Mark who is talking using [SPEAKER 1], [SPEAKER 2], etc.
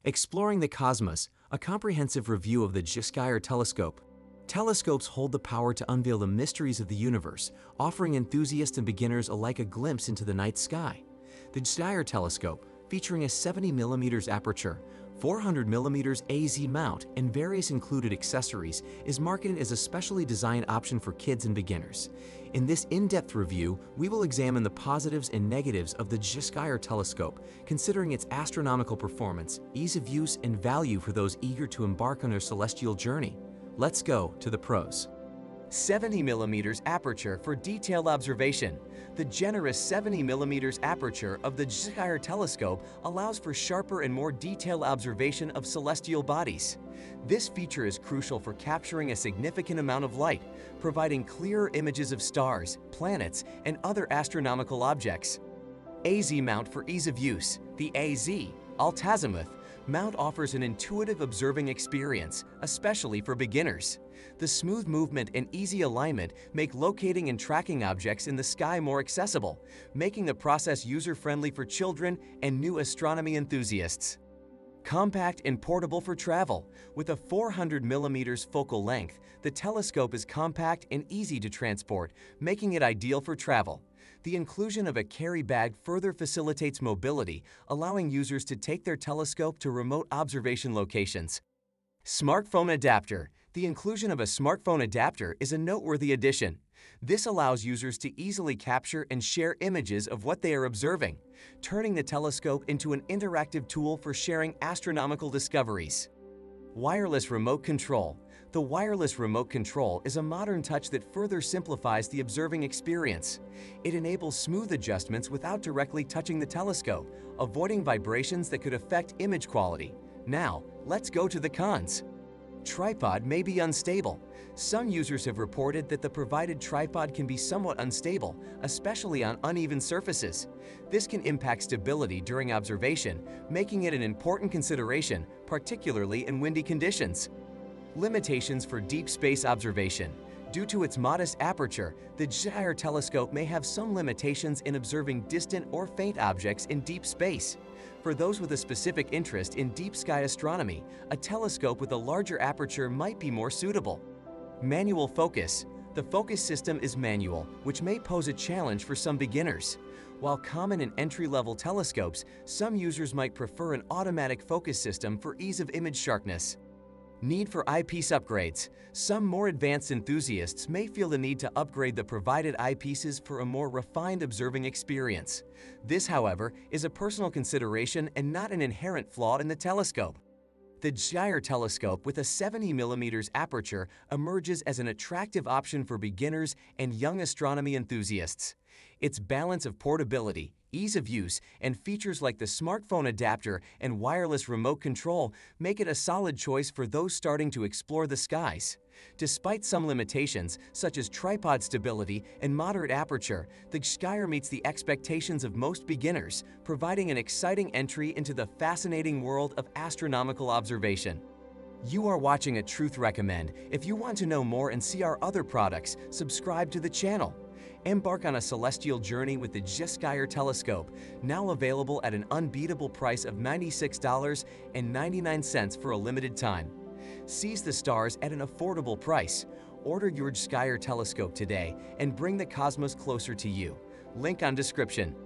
[SPEAKER 1] Exploring the Cosmos, a comprehensive review of the Gskyer Telescope. Telescopes hold the power to unveil the mysteries of the universe, offering enthusiasts and beginners alike a glimpse into the night sky. The Gskyer Telescope, featuring a 70mm aperture, 400mm AZ mount, and various included accessories, is marketed as a specially designed option for kids and beginners. In this in-depth review, we will examine the positives and negatives of the Gskyer Telescope, considering its astronomical performance, ease of use, and value for those eager to embark on their celestial journey. Let's go to the pros. 70mm aperture for detailed observation. The generous 70mm aperture of the Gskyer Telescope allows for sharper and more detailed observation of celestial bodies. This feature is crucial for capturing a significant amount of light, providing clearer images of stars, planets, and other astronomical objects. AZ mount for ease of use. The AZ, altazimuth, mount offers an intuitive observing experience, especially for beginners. The smooth movement and easy alignment make locating and tracking objects in the sky more accessible, making the process user-friendly for children and new astronomy enthusiasts. Compact and portable for travel. With a 400mm focal length, the telescope is compact and easy to transport, making it ideal for travel. The inclusion of a carry bag further facilitates mobility, allowing users to take their telescope to remote observation locations. Smartphone adapter. The inclusion of a smartphone adapter is a noteworthy addition. This allows users to easily capture and share images of what they are observing, turning the telescope into an interactive tool for sharing astronomical discoveries. Wireless remote control. The wireless remote control is a modern touch that further simplifies the observing experience. It enables smooth adjustments without directly touching the telescope, avoiding vibrations that could affect image quality. Now, let's go to the cons. Tripod may be unstable. Some users have reported that the provided tripod can be somewhat unstable, especially on uneven surfaces. This can impact stability during observation, making it an important consideration, particularly in windy conditions. Limitations for deep space observation. Due to its modest aperture, the Gskyer Telescope may have some limitations in observing distant or faint objects in deep space. For those with a specific interest in deep sky astronomy, a telescope with a larger aperture might be more suitable. Manual focus. The focus system is manual, which may pose a challenge for some beginners. While common in entry-level telescopes, some users might prefer an automatic focus system for ease of image sharpness. Need for eyepiece upgrades. Some more advanced enthusiasts may feel the need to upgrade the provided eyepieces for a more refined observing experience. This, however, is a personal consideration and not an inherent flaw in the telescope. The Gskyer Telescope with a 70mm aperture emerges as an attractive option for beginners and young astronomy enthusiasts. Its balance of portability, ease of use, and features like the smartphone adapter and wireless remote control make it a solid choice for those starting to explore the skies. Despite some limitations, such as tripod stability and moderate aperture, the Gskyer meets the expectations of most beginners, providing an exciting entry into the fascinating world of astronomical observation. You are watching a Truth Recommend. If you want to know more and see our other products, subscribe to the channel. Embark on a celestial journey with the Gskyer Telescope, now available at an unbeatable price of $96.99 for a limited time. Seize the stars at an affordable price. Order your Gskyer Telescope today and bring the cosmos closer to you. Link on description.